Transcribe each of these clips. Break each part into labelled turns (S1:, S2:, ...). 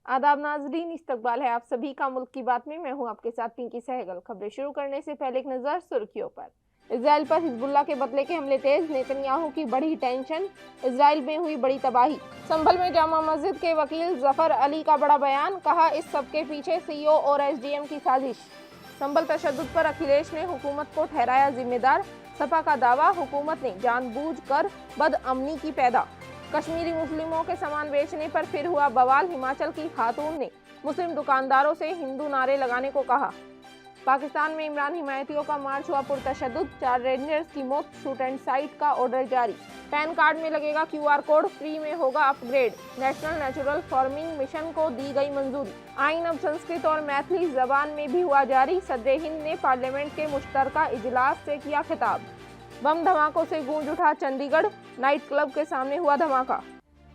S1: आदाब नाजरीन, इस्तकबाल है आप सभी का मुल्क की बात में। मैं हूं आपके साथ पिंकी सहगल। खबरें शुरू करने से पहले एक नज़र सुर्खियों पर। इजराइल पर हिजबुल्लाह के बदले के हमले तेज, नेतन्याहू की बढ़ी टेंशन, इजराइल में हुई बड़ी तबाही। संभल में जामा मस्जिद के वकील जफर अली का बड़ा बयान, कहा इस सब के पीछे सीईओ और एसडीएम की साजिश। संभल तशद्दुद पर अखिलेश ने हुकूमत को ठहराया जिम्मेदार, सपा का दावा हुकूमत ने जानबूझकर बदअमनी की पैदा। कश्मीरी मुस्लिमों के सामान बेचने पर फिर हुआ बवाल, हिमाचल की खातून ने मुस्लिम दुकानदारों से हिंदू नारे लगाने को कहा। पाकिस्तान में इमरान हिमायतियों का मार्च हुआ पुरतशद्दुद, 4 रेंजर्स की मौत, शूट एंड साइट का ऑर्डर जारी। पैन कार्ड में लगेगा क्यूआर कोड, फ्री में होगा upgrade. National natural farming mission को दी गई मंजूरी। आइन अब संस्कृत और मैथिली जबान में भी हुआ जारी। सदर हिंद ने पार्लियामेंट के मुश्तरका इजलास से किया खिताब। बम धमाकों से गूंज उठा चंडीगढ़, नाइट क्लब के सामने हुआ धमाका।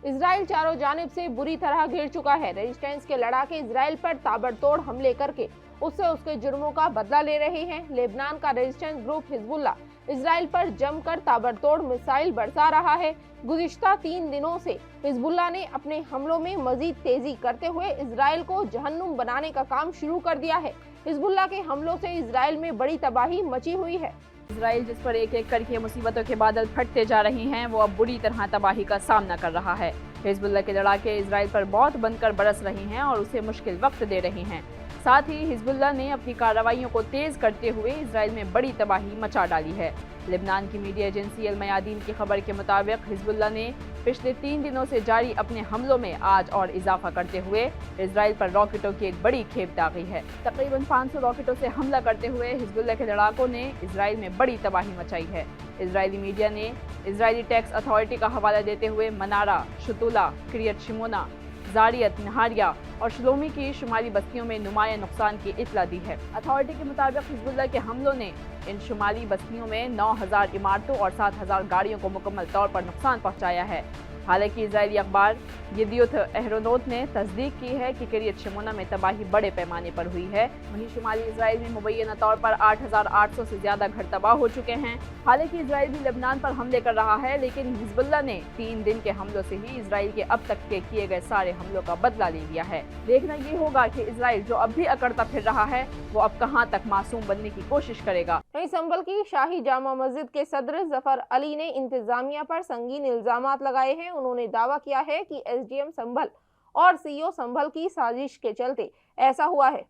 S1: इजराइल चारों जानिब से बुरी तरह घिर चुका है। रेजिस्टेंस के लड़ाके इजराइल पर ताबड़तोड़ हमले करके उससे उसके जुर्मों का बदला ले रहे हैं। लेबनान का रेजिस्टेंस ग्रुप हिजबुल्लाह इजराइल पर जमकर ताबड़तोड़ मिसाइल बरसा रहा है। गुज़िश्ता 3 दिनों से हिजबुल्लाह ने अपने हमलों में मजीद तेजी करते हुए इजराइल को जहन्नुम बनाने का काम शुरू कर दिया है। हिजबुल्लाह के हमलों से इजराइल में बड़ी तबाही मची हुई है।
S2: इजराइल जिस पर एक एक करके मुसीबतों के बादल फटते जा रहे हैं, वो अब बुरी तरह तबाही का सामना कर रहा है। हिजबुल्लाह के लड़ाके इजराइल पर बहुत बनकर बरस रहे हैं और उसे मुश्किल वक्त दे रहे हैं। साथ ही हिजबुल्लाह ने अपनी कार्रवाइयों को तेज करते हुए इजराइल में बड़ी तबाही मचा डाली है। लेबनान की मीडिया एजेंसी अल मयादीन की खबर के मुताबिक हिजबुल्लाह ने पिछले 3 दिनों से जारी अपने हमलों में आज और इजाफा करते हुए इजराइल पर रॉकेटों की एक बड़ी खेप दागी है। तकरीबन 500 रॉकेटों से हमला करते हुए हिजबुल्लाह के लड़ाकों ने इजराइल में बड़ी तबाही मचाई है। इजरायली मीडिया ने इजरायली टैक्स अथॉरिटी का हवाला देते हुए मनारा, शुतुला, किरियत शिमोना, जारियत, नहारिया और शलोमी की शुमाली बस्तियों में नुमाया नुकसान की इतला दी है। अथॉरिटी के मुताबिक हिजबुल्लाह के हमलों ने इन शुमाली बस्तियों में 9000 इमारतों और 7000 गाड़ियों को मुकम्मल तौर पर नुकसान पहुंचाया है। हालांकि इजरायली अखबार यदियोथ एहरोनोत ने तस्दीक की है कि किरियत शिमोना में तबाही बड़े पैमाने पर हुई है। वहीं शुमाली इजराइल में मुबैना तौर पर 8800 से ज्यादा घर तबाह हो चुके हैं। हालांकि इजराइल भी लेबनान पर हमले कर रहा है, लेकिन हिजबुल्लाह ने 3 दिन के हमलों से ही इजराइल के अब तक के किए गए सारे हमलों का बदला ले लिया है। देखना ये होगा कि इजराइल जो अब भी अकड़ता फिर रहा है, वो अब कहां तक मासूम बनने की कोशिश करेगा।
S1: वहीं संभल की शाही जामा मस्जिद के सदर जफर अली ने इंतजामिया पर संगीन इल्जामात लगाए हैं। उन्होंने दावा किया है कि एसडीएम संभल और सीईओ संभल की साजिश के चलते ऐसा हुआ है।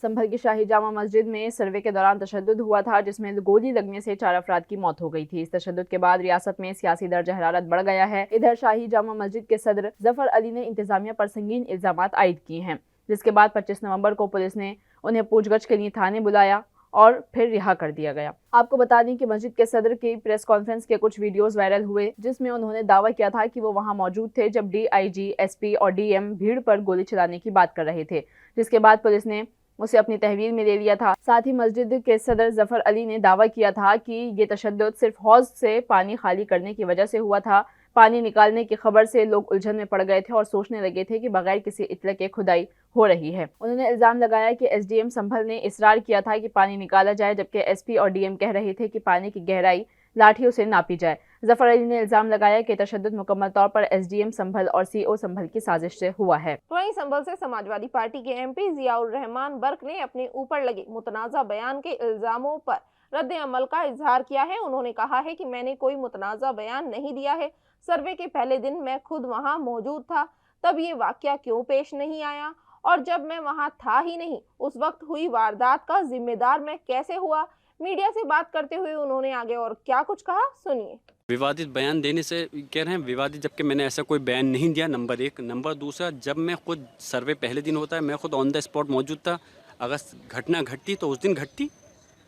S2: संभल की शाही जामा मस्जिद में सर्वे के दौरान तशद्दुद हुआ था, जिसमें गोली लगने से 4 अफराद की मौत हो गई थी। इस तशद्दुद के बाद रियासत में सियासी दर्ज हरारत बढ़ गया है। इधर शाही जामा मस्जिद के सदर जफर अली ने इंतजामिया पर संगीन इल्जामात आयद किए हैं, जिसके बाद 25 नवंबर को पुलिस ने उन्हें पूछगछ के लिए थाने बुलाया और फिर रिहा कर दिया गया। आपको बता दें कि मस्जिद के सदर की प्रेस कॉन्फ्रेंस के कुछ वीडियोस वायरल हुए, जिसमें उन्होंने दावा किया था कि वो वहां मौजूद थे जब डीआईजी, एसपी और डीएम भीड़ पर गोली चलाने की बात कर रहे थे, जिसके बाद पुलिस ने उसे अपनी तहवील में ले लिया था। साथ ही मस्जिद के सदर जफर अली ने दावा किया था कि ये तशद्दुद सिर्फ हौज से पानी खाली करने की वजह से हुआ था। पानी निकालने की खबर से लोग उलझन में पड़ गए थे और सोचने लगे थे कि बगैर किसी इत्तला के खुदाई हो रही है। उन्होंने इल्जाम लगाया कि एसडीएम संभल ने इसरार किया था कि पानी निकाला जाए, जबकि एसपी और डीएम कह रहे थे कि पानी की गहराई लाठियों से नापी जाए। जफर अली ने इल्जाम लगाया कि तशद्दुद मुकम्मल तौर पर एसडीएम संभल और सीईओ संभल की साजिश से हुआ है।
S1: वहीं संभल से समाजवादी पार्टी के एमपी जियाउर रहमान बर्क ने अपने ऊपर लगे मुतनाज़ा बयान के इल्जामों पर रद्द अमल का इजहार किया है। उन्होंने कहा है कि मैंने कोई मुतनाज़ा बयान नहीं दिया है। सर्वे के पहले दिन मैं खुद वहां मौजूद था, तब ये वाकया क्यों पेश नहीं आया, और जब मैं वहां था ही नहीं उस वक्त हुई वारदात का जिम्मेदार मैं कैसे हुआ। मीडिया से बात करते हुए उन्होंने आगे और क्या कुछ कहा, सुनिए।
S3: विवादित बयान देने से कह रहे हैं विवादित, जबकि मैंने ऐसा कोई बयान नहीं दिया, नंबर 1। नंबर 2, जब मैं खुद सर्वे पहले दिन होता है, मैं खुद ऑन द स्पॉट मौजूद था। अगर घटना घटती तो उस दिन घटती,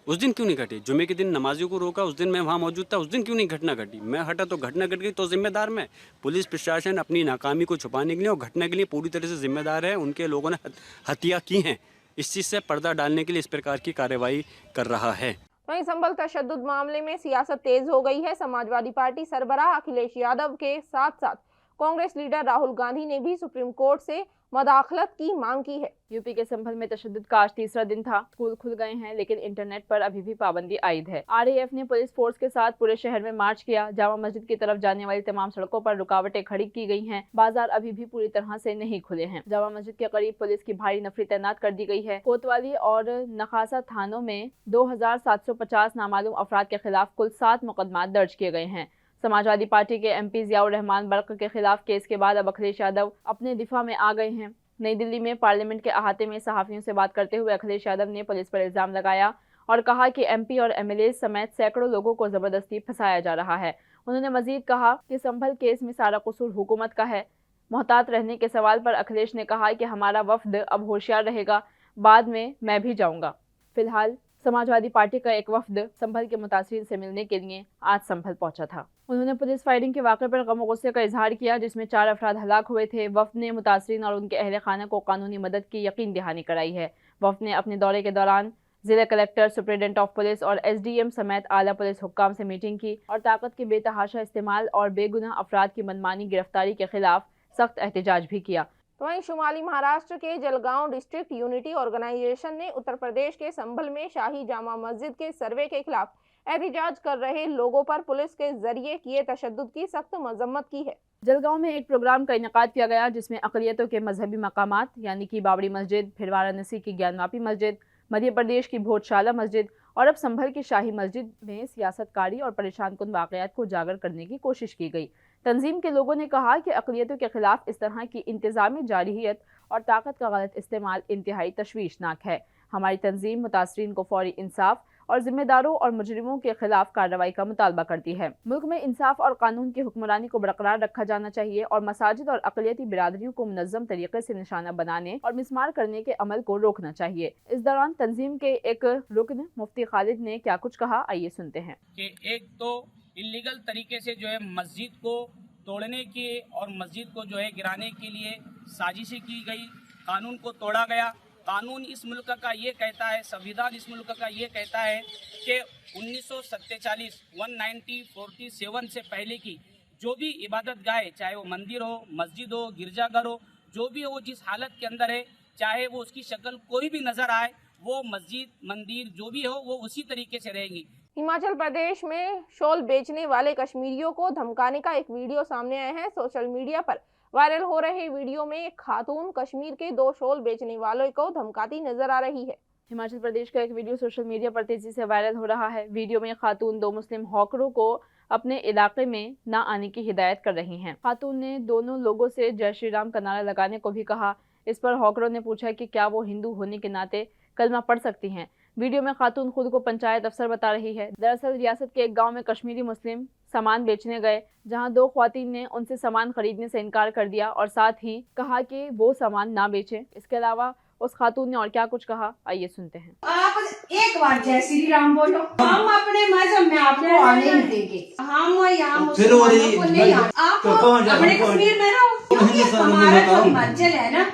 S3: उस दिन क्यों नहीं घटी? जुमे के दिन नमाजियों को रोका, उस दिन मैं वहाँ मौजूद था, उस दिन क्यों नहीं घटना घटी? मैं हटा तो घटना घट गई, तो जिम्मेदार मैं। पुलिस प्रशासन अपनी नाकामी को छुपाने के लिए और घटना के लिए पूरी तरह से जिम्मेदार है। उनके लोगों ने हत्या की हैं, इस चीज़ से पर्दा डालने के लिए इस प्रकार की कार्रवाई कर रहा है।
S1: वहीं संभल तशद्दुद मामले में सियासत तेज हो गई है। समाजवादी पार्टी सरबराह अखिलेश यादव के साथ साथ कांग्रेस लीडर राहुल गांधी ने भी सुप्रीम कोर्ट से मदाखलत की मांग की है।
S2: यूपी के संभल में तशद्दुद का आज तीसरा दिन था। स्कूल खुल गए हैं लेकिन इंटरनेट पर अभी भी पाबंदी आयद है। RAF ने पुलिस फोर्स के साथ पूरे शहर में मार्च किया। जामा मस्जिद की तरफ जाने वाली तमाम सड़कों पर रुकावटें खड़ी की गई हैं। बाजार अभी भी पूरी तरह से नहीं खुले हैं। जामा मस्जिद के करीब पुलिस की भारी नफरी तैनात कर दी गई है। कोतवाली और नखासा थानों में 2750 नामालूम अफराद के खिलाफ कुल 7 मुकदमात दर्ज किए गए हैं। समाजवादी पार्टी के MP जियाउर रहमान बर्क के खिलाफ केस के बाद अब अखिलेश यादव अपने दिफा में आ गए हैं। नई दिल्ली में पार्लियामेंट के अहाते में सहाफियों से बात करते हुए अखिलेश यादव ने पुलिस पर इल्जाम लगाया और कहा कि MP और MLA समेत सैकड़ों लोगों को जबरदस्ती फंसाया जा रहा है। उन्होंने मजीद कहा कि संभल केस में सारा कसूर हुकूमत का है। मोहतात रहने के सवाल पर अखिलेश ने कहा कि हमारा वफ्द अब होशियार रहेगा, बाद में मैं भी जाऊंगा। फिलहाल समाजवादी पार्टी का एक वफ्द संभल के मुतासिरीन से मिलने के लिए आज संभल पहुंचा था। उन्होंने पुलिस फायरिंग के वाक़े पर गम और गुस्से का इजहार किया जिसमें 4 अफराद हलाक हुए थे। वफ्द ने मुतासिरीन और उनके अहल खाना को कानूनी मदद की यकीन दहानी कराई है। वफ्द ने अपने दौरे के दौरान जिला कलेक्टर, सुप्रिटेंडेंट ऑफ पुलिस और SDM समेत आला पुलिस हुक्काम से मीटिंग की और ताकत के बेतहाशा इस्तेमाल और बेगुनाह अफराद की मनमानी गिरफ्तारी के खिलाफ सख्त एहतजाज भी किया।
S1: तो वहीं शुमाली महाराष्ट्र के जलगांव डिस्ट्रिक्ट यूनिटी ऑर्गेनाइजेशन ने उत्तर प्रदेश के संभल में शाही जामा मस्जिद के सर्वे के खिलाफ एहतजाज कर रहे लोगों पर पुलिस के जरिए किए तशद्दुद की सख्त मजम्मत की है।
S2: जलगांव में एक प्रोग्राम का इनेकाद किया गया जिसमें अक़लियतों के मजहबी मकामात यानी कि बाबरी मस्जिद, फिर वाराणसी की ज्ञानवापी मस्जिद, मध्य प्रदेश की भोजशाला मस्जिद और अब संभल की शाही मस्जिद में सियासतकारी और परेशान कुन वाक़यात को उजागर करने की कोशिश की गई। तंजीम के लोगों ने कहा कि अक़लियतों के खिलाफ इस तरह की इंतज़ामी जारहियत और ताकत का गलत इस्तेमाल इंतहाई तशवीशनाक है। हमारी तंजीम मुतासरीन को फौरी इंसाफ और जिम्मेदारों और मुजरिमों के खिलाफ कार्रवाई का मुतालबा करती है। मुल्क में इंसाफ और कानून की हुक्मरानी को बरकरार रखा जाना चाहिए और मसाजिद और अक़लियती बिरादरियों को मुनज़्ज़म तरीके से निशाना बनाने और मिसमार करने के अमल को रोकना चाहिए। इस दौरान तंजीम के एक रुकन मुफ्ती खालिद ने क्या कुछ कहा, आइए सुनते हैं।
S4: कि एक तो इलीगल तरीके से जो है मस्जिद को तोड़ने के और मस्जिद को जो है गिराने के लिए साजिशें की गई, कानून को तोड़ा गया। कानून इस मुल्क का ये कहता है, संविधान इस मुल्क का ये कहता है कि 1947 से पहले की जो भी इबादत गाहे, चाहे वो मंदिर हो, मस्जिद हो, गिरजाघर हो, जो भी हो, जिस हालत के अंदर है, चाहे वो उसकी शक्ल कोई भी नजर आए, वो मस्जिद मंदिर जो भी हो वो उसी तरीके से रहेंगी।
S1: हिमाचल प्रदेश में शॉल बेचने वाले कश्मीरियों को धमकाने का एक वीडियो सामने आया है। सोशल मीडिया पर वायरल हो रहे वीडियो में एक खातून कश्मीर के 2 शॉल बेचने वालों को धमकाती नजर आ रही है।
S2: हिमाचल प्रदेश का एक वीडियो सोशल मीडिया पर तेजी से वायरल हो रहा है। वीडियो में खातून 2 मुस्लिम हॉकरों को अपने इलाके में न आने की हिदायत कर रही हैं। खातून ने दोनों लोगों से जय श्री राम का नारा लगाने को भी कहा। इस पर हॉकरों ने पूछा कि क्या वो हिंदू होने के नाते कलमा पढ़ सकती हैं। वीडियो में खातून खुद को पंचायत अफसर बता रही है। दरअसल रियासत के एक गांव में कश्मीरी मुस्लिम सामान बेचने गए, जहां 2 ख्वातीन ने उनसे सामान खरीदने से इनकार कर दिया और साथ ही कहा कि वो सामान ना बेचें। इसके अलावा उस खातून ने और क्या कुछ कहा, आइए सुनते हैं।
S5: आप एक बार जय श्री राम बोलो, हम अपने मजहब में आपको आने नहीं देंगे। हम यहाँ मुसलमानों को नहीं आने। आप अपने कश्मीर में रहो, क्योंकि हमारा जो हिमाचल है ना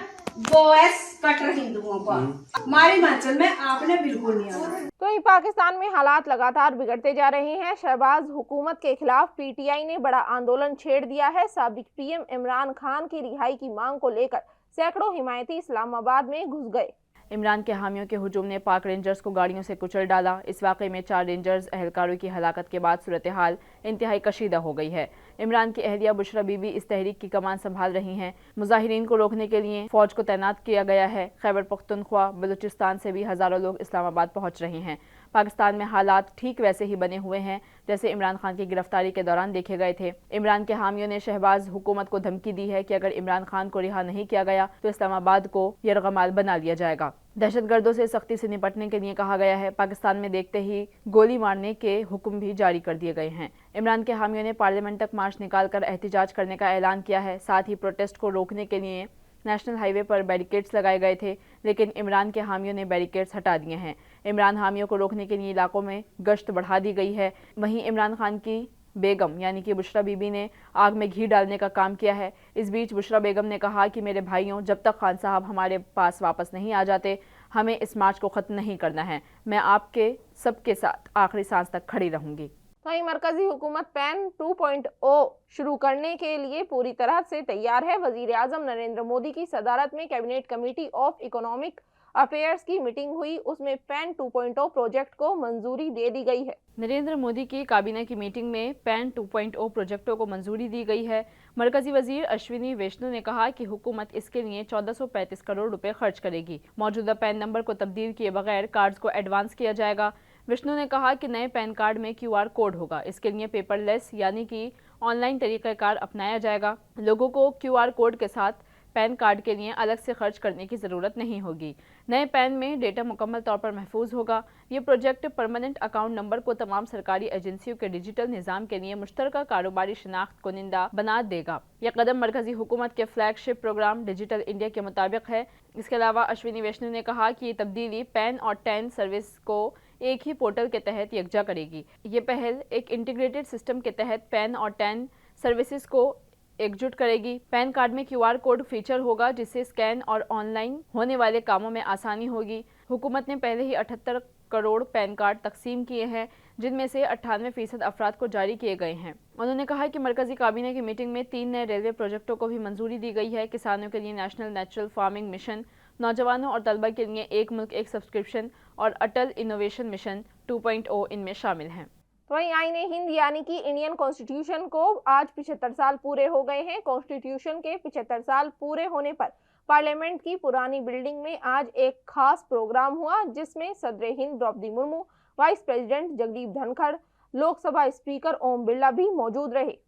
S5: वो है कट्टर हिंदुओं का। हमारे हिमाचल में आपने बिल्कुल नहीं आना।
S1: तो ये पाकिस्तान में हालात लगातार बिगड़ते जा रहे हैं। शहबाज हुकूमत के खिलाफ PTI ने बड़ा आंदोलन छेड़ दिया है। साबिक PM इमरान खान की रिहाई की मांग को लेकर सैकड़ों हिमायती इस्लामाबाद में घुस गए।
S2: इमरान के हामियों के हुजूम ने पाक रेंजर्स को गाड़ियों से कुचल डाला। इस वाक़े में 4 रेंजर्स एहलकारों की हलाकत के बाद सूरत हाल इंतहाई कशीदा हो गई है। इमरान की अहलिया बुशरा बीबी इस तहरीक की कमान संभाल रही हैं। मुजाहिरीन को रोकने के लिए फौज को तैनात किया गया है। खैबर पख्तूनख्वा, बलूचिस्तान से भी हज़ारों लोग इस्लामाबाद पहुँच रहे हैं। पाकिस्तान में हालात ठीक वैसे ही बने हुए हैं जैसे इमरान खान की गिरफ्तारी के दौरान देखे गए थे। इमरान के हामियों ने शहबाज हुकूमत को धमकी दी है कि अगर इमरान खान को रिहा नहीं किया गया तो इस्लामाबाद को यरगमाल बना लिया जाएगा। दहशतगर्दों से सख्ती से निपटने के लिए कहा गया है। पाकिस्तान में देखते ही गोली मारने के हुक्म भी जारी कर दिए गए हैं। इमरान के हामियों ने पार्लियामेंट तक मार्च निकालकर एहतिजाज करने का ऐलान किया है। साथ ही प्रोटेस्ट को रोकने के लिए नेशनल हाईवे पर बैरिकेड्स लगाए गए थे, लेकिन इमरान के हामियों ने बैरिकेड्स हटा दिए हैं। इमरान हामियों को रोकने के लिए इलाकों में गश्त बढ़ा दी गई है। वहीं इमरान खान की बेगम यानी कि बुशरा बीबी ने आग में घी डालने का काम किया है। इस बीच बुशरा बेगम ने कहा कि मेरे भाइयों, जब तक खान साहब हमारे पास वापस नहीं आ जाते हमें इस मार्च को ख़त्म नहीं करना है। मैं आपके सबके साथ आखिरी सांस तक खड़ी रहूंगी।
S1: वहीं मरकजी हुकूमत पैन 2.0 शुरू करने के लिए पूरी तरह से तैयार है। वजीर आजम नरेंद्र मोदी की सदारत में cabinet committee of economic affairs की मीटिंग हुई, उसमें पैन 2.0 प्रोजेक्ट को मंजूरी दे दी गई है।
S2: नरेंद्र मोदी की काबीना की मीटिंग में पैन 2.0 प्रोजेक्टों को मंजूरी दी गई है। मरकजी वजीर अश्विनी वैष्णु ने कहा कि हुकूमत इसके लिए 1435 करोड़ रुपए खर्च करेगी। मौजूदा पैन नंबर को तब्दील किए बगैर कार्ड्स को एडवांस किया जाएगा। विष्णु ने कहा कि नए पैन कार्ड में QR कोड होगा। इसके लिए पेपरलेस यानी कि ऑनलाइन तरीक़ाकार अपनाया जाएगा। लोगों को QR कोड के साथ पैन कार्ड के लिए अलग से खर्च करने की ज़रूरत नहीं होगी। नए पैन में डेटा मुकम्मल तौर पर महफूज होगा। ये प्रोजेक्ट परमानेंट अकाउंट नंबर को तमाम सरकारी एजेंसियों के डिजिटल निज़ाम के लिए मुश्तरका कारोबारी शनाख्त कुनिंदा बना देगा। यह कदम मरकजी हुकूमत के फ्लैगशिप प्रोग्राम डिजिटल इंडिया के मुताबिक है। इसके अलावा अश्विनी वैष्णु ने कहा कि ये तब्दीली पैन और टैन सर्विस को एक ही पोर्टल के तहत यकजा करेगी। ये पहल एक इंटीग्रेटेड सिस्टम के तहत पैन और टैन सर्विसेज को एकजुट करेगी। पैन कार्ड में QR कोड फीचर होगा जिससे स्कैन और ऑनलाइन होने वाले कामों में आसानी होगी। हुकूमत ने पहले ही 78 करोड़ पैन कार्ड तकसीम किए हैं, जिनमें से 98% अफराद को जारी किए गए हैं। उन्होंने कहा कि मरकजी काबीना की मीटिंग में 3 नए रेलवे प्रोजेक्टों को भी मंजूरी दी गई है। किसानों के लिए नेशनल नेचुरल फार्मिंग मिशन, नौजवानों और तलबा के लिए एक मुल्क एक सब्सक्रिप्शन और अटल इनोवेशन मिशन 2.0 इनमें शामिल हैं।
S1: तो वहीं आईने हिंद यानी कि इंडियन कॉन्स्टिट्यूशन को आज 75 साल पूरे हो गए हैं। कॉन्स्टिट्यूशन के 75 साल पूरे होने पर पार्लियामेंट की पुरानी बिल्डिंग में आज एक खास प्रोग्राम हुआ, जिसमें सदर Hind Draupadi Murmu, vice president Jagdeep Dhankhar, Lok Sabha speaker Om Birla भी मौजूद रहे।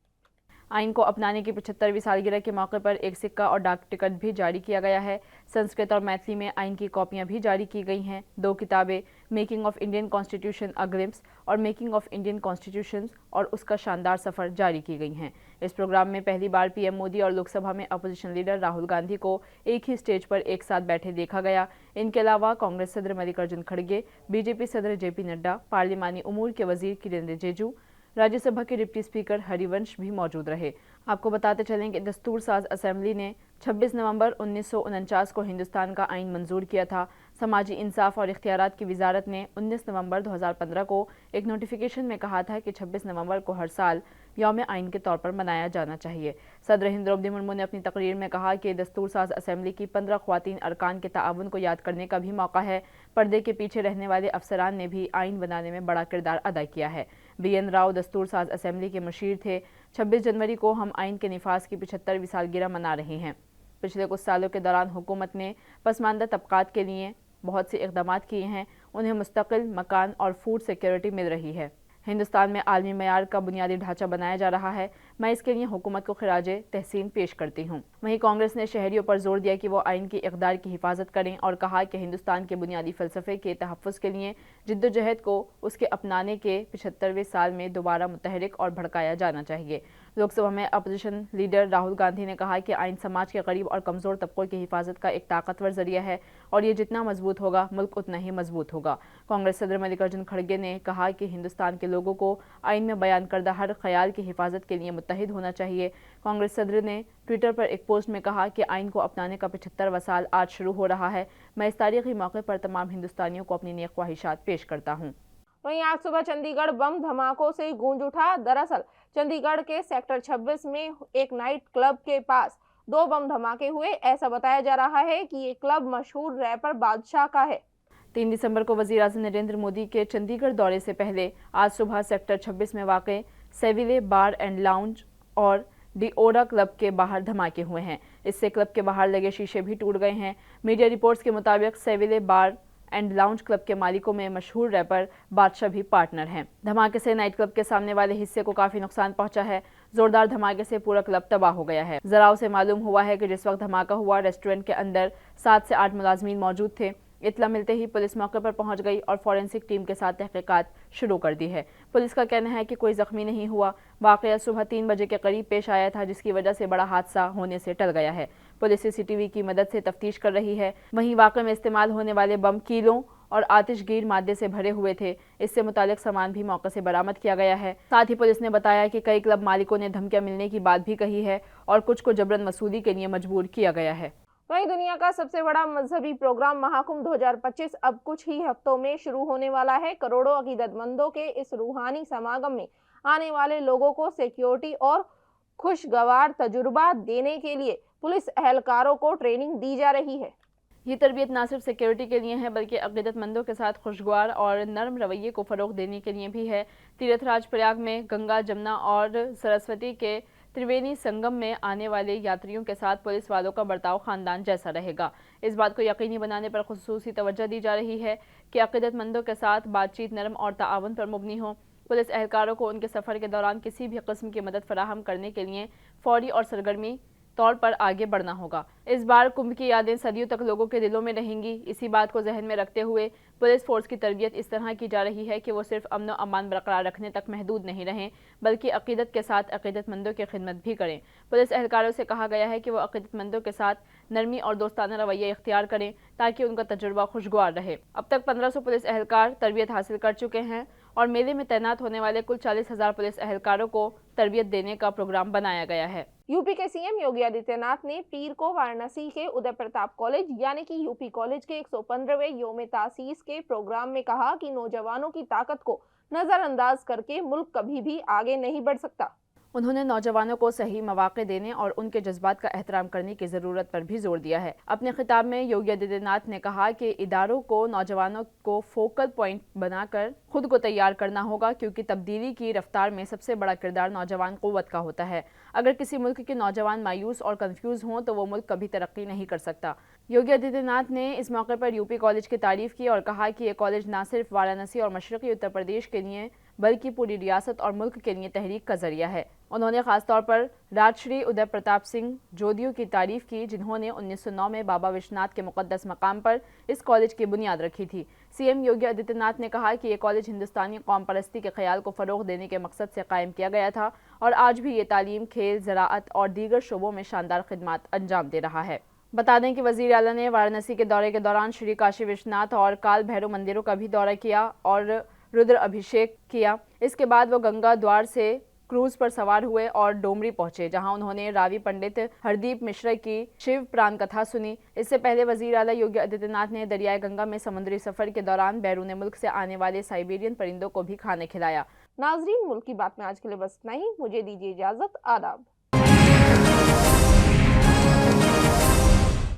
S2: आइन को अपनाने की 75वीं सालगिरह के मौके पर एक सिक्का और डाक टिकट भी जारी किया गया है। संस्कृत और मैथिली में आइन की कॉपियां भी जारी की गई हैं। 2 किताबें making of Indian constitution a glimpse और मेकिंग ऑफ इंडियन कॉन्स्टिट्यूशन और उसका शानदार सफ़र जारी की गई हैं। इस प्रोग्राम में पहली बार PM मोदी और लोकसभा में अपोजिशन लीडर राहुल गांधी को एक ही स्टेज पर एक साथ बैठे देखा गया। इनके अलावा कांग्रेस सदर मल्लिकार्जुन खड़गे, BJP सदर JP नड्डा, पार्लिमानी उमूर के वजीर किरेन रिजिजू, राज्यसभा के डिप्टी स्पीकर हरिवंश भी मौजूद रहे। आपको बताते चलें कि दस्तूर साज असेंबली ने 26 नवंबर 1949 को हिंदुस्तान का आइन मंजूर किया था। समाजी इंसाफ और इख्तियारात की वजारत ने 19 नवंबर 2015 को एक नोटिफिकेशन में कहा था कि 26 नवंबर को हर साल यौम आइन के तौर पर मनाया जाना चाहिए। सदर हिंद द्रौपदी मुर्मू ने अपनी तकरीर में कहा कि दस्तूर साज असेंबली की 15 ख्वातीन अरकान के ताउन को याद करने का भी मौका है। पर्दे के पीछे रहने वाले अफसरान ने भी आइन बनाने में बड़ा किरदार अदा किया है। BN राव दस्तूर साज असेंबली के मुशीर थे। 26 जनवरी को हम आइन के निफाज की 75वीं सालगिरह मना रहे हैं। पिछले कुछ सालों के दौरान हुकूमत ने पसमानदा तबकात के लिए बहुत से इक़दामात किए हैं। उन्हें मुस्तकिल मकान और फूड सिक्योरिटी मिल रही है। हिंदुस्तान में आलमी मयार का बुनियादी ढांचा बनाया जा रहा है। मैं इसके लिए हुकूमत को खिराजे तहसीन पेश करती हूँ। वहीं कांग्रेस ने शहरियों पर जोर दिया कि वो आइन की इक़दार की हिफाजत करें और कहा कि हिंदुस्तान के बुनियादी फ़लसफ़े के तहफ़्फ़ुज़ के लिए जिद्दोजहद को उसके अपनाने के 75वें साल में दोबारा मुतहरिक और भड़काया जाना चाहिए। लोकसभा में अपोजिशन लीडर राहुल गांधी ने कहा कि आइन समाज के गरीब और कमज़ोर तबकों की हिफाजत का एक ताकतवर ज़रिया है और ये जितना मजबूत होगा मुल्क उतना ही मजबूत होगा। कांग्रेस सदर मल्लिकार्जुन खड़गे ने कहा कि हिंदुस्तान के लोगों को आइन में बयान करदा हर ख्याल की हिफाजत के लिए मुत्तहिद होना चाहिए। कांग्रेस सदर ने ट्विटर पर एक पोस्ट में कहा कि आइन को अपनाने का 75वां साल आज शुरू हो रहा है। मैं इस तारीखी मौके पर तमाम हिंदुस्तानियों को अपनी नेक ख्वाहिशात पेश करता हूँ।
S1: वहीं आज सुबह चंडीगढ़ बम धमाकों से गूंज उठा। दरअसल चंडीगढ़ के सेक्टर 26 में एक नाइट क्लब के पास 2 बम धमाके हुए। ऐसा बताया जा रहा है कि ये क्लब मशहूर रैपर बादशाह का है।
S2: 3 दिसंबर को वज़ीर-ए-आज़म नरेंद्र मोदी के चंडीगढ़ दौरे से पहले आज सुबह सेक्टर 26 में वाक़े सेविले बार एंड लाउंज और डी ओरा क्लब के बाहर धमाके हुए हैं। इससे क्लब के बाहर लगे शीशे भी टूट गए हैं। मीडिया रिपोर्ट्स के मुताबिक Seville bar and lounge club के मालिकों में मशहूर रैपर बादशाह भी पार्टनर हैं। धमाके से नाइट क्लब के सामने वाले हिस्से को काफ़ी नुकसान पहुंचा है। जोरदार धमाके से पूरा क्लब तबाह हो गया है। ज़राओं से मालूम हुआ है कि जिस वक्त धमाका हुआ रेस्टोरेंट के अंदर 7 से 8 मुलाजमीन मौजूद थे। इत्तला मिलते ही पुलिस मौके पर पहुंच गई और फॉरेंसिक टीम के साथ तहकीकात शुरू कर दी है। पुलिस का कहना है कि कोई जख्मी नहीं हुआ। वाक़या सुबह 3 बजे के करीब पेश आया था, जिसकी वजह से बड़ा हादसा होने से टल गया है। पुलिस CCTV की मदद से तफ्तीश कर रही है। वहीं वाक़े में इस्तेमाल होने वाले बम कीलों और आतिशगीर मादे से भरे हुए थे। इससे मुतालिक सामान भी मौके से बरामद किया गया है। साथ ही पुलिस ने बताया कि कई क्लब मालिकों ने धमकियां मिलने की बात भी कही है और कुछ को जबरन वसूली के लिए मजबूर किया गया है।
S1: वहीं दुनिया का सबसे बड़ा मजहबी प्रोग्राम महाकुंभ 2025 अब कुछ ही हफ्तों में शुरू होने वाला है। करोड़ों अकीदतमंदों के इस रूहानी समागम में आने वाले लोगों को सिक्योरिटी और खुशगवार तजुर्बा देने के लिए पुलिस एहलकारों को ट्रेनिंग दी जा रही है।
S2: ये तरबियत न सिर्फ सिक्योरिटी के लिए है बल्कि अक़ीदतमंदों के साथ खुशगवार और नरम रवैये को फ़रोग़ देने के लिए भी है। तीर्थराज प्रयाग में गंगा, जमुना और सरस्वती के त्रिवेणी संगम में आने वाले यात्रियों के साथ पुलिस वालों का बर्ताव ख़ानदान जैसा रहेगा। इस बात को यकीनी बनाने पर खुसूसी तवज्जो दी जा रही है कि अक़ीदतमंदों के साथ बातचीत नरम और ताआवुन पर मबनी हो। पुलिस एहलकारों को उनके सफ़र के दौरान किसी भी किस्म की मदद फराहम करने के लिए फौरी और सरगर्मी तौर पर आगे बढ़ना होगा। इस बार कुंभ की यादें सदियों तक लोगों के दिलों में रहेंगी। इसी बात को जहन में रखते हुए पुलिस फोर्स की तरबियत इस तरह की जा रही है कि वो सिर्फ अमन और अमान बरकरार रखने तक महदूद नहीं रहें बल्कि अक़ीदत के साथ अक़ीदतमंदों की खिदमत भी करें। पुलिस एहलकारों से कहा गया है कि वो अक़ीदतमंदों के साथ नरमी और दोस्ताना रवैया इख्तियार करें ताकि उनका तजुर्बा खुशगवार रहे। अब तक 1500 पुलिस एहलकार तरबियत हासिल कर चुके हैं और मेले में तैनात होने वाले कुल 40,000 पुलिस एहलकारों को तरबियत देने का प्रोग्राम बनाया गया है।
S1: यूपी के सीएम योगी आदित्यनाथ ने पीर को वाराणसी के उदय प्रताप कॉलेज यानी कि यूपी कॉलेज के 115वें यौम तासीस के प्रोग्राम में कहा कि नौजवानों की ताकत को नजरअंदाज करके मुल्क कभी भी आगे नहीं बढ़ सकता।
S2: उन्होंने नौजवानों को सही मौक़े देने और उनके जज्बात का एहतराम करने की ज़रूरत पर भी जोर दिया है। अपने खिताब में योगी आदित्यनाथ ने कहा कि इदारों को नौजवानों को फोकल पॉइंट बनाकर खुद को तैयार करना होगा क्योंकि तब्दीली की रफ्तार में सबसे बड़ा किरदार नौजवान क़ुव्वत का होता है। अगर किसी मुल्क के नौजवान मायूस और कन्फ्यूज़ हों तो वो मुल्क कभी तरक्की नहीं कर सकता। योगी आदित्यनाथ ने इस मौके पर यूपी कॉलेज की तारीफ़ की और कहा कि ये कॉलेज न सिर्फ वाराणसी और मशरक़ी उत्तर प्रदेश के लिए बल्कि पूरी रियासत और मुल्क के लिए तहरीक का जरिया है। उन्होंने खासतौर पर राजश्री उदय प्रताप सिंह जोदियों की तारीफ की जिन्होंने 1909 में बाबा विश्वनाथ के मुक़द्दस मकाम पर इस कॉलेज की बुनियाद रखी थी। सीएम योगी आदित्यनाथ ने कहा कि ये कॉलेज हिंदुस्तानी कौम परस्ती के ख्याल को फ़रोग़ देने के मकसद से कायम किया गया था और आज भी ये तालीम, खेल, ज़राअत और दीगर शोबों में शानदार खिदमत अंजाम दे रहा है। बता दें कि वज़ीर आला ने वाराणसी के दौरे के दौरान श्री काशी विश्वनाथ और काल भैरव मंदिरों का भी दौरा किया और रुद्र अभिषेक किया। इसके बाद वो गंगा द्वार से क्रूज पर सवार हुए और डोमरी पहुंचे जहां उन्होंने रावी पंडित हरदीप मिश्रा की शिव प्राण कथा सुनी। इससे पहले वज़ीर आला योगी आदित्यनाथ ने दरियाए गंगा में समुद्री सफर के दौरान बैरून मुल्क से आने वाले साइबेरियन परिंदों को भी खाने खिलाया।
S1: नाजरीन, मुल्क की बात में आज के लिए बस इतना ही। मुझे दीजिए इजाजत। आदाब।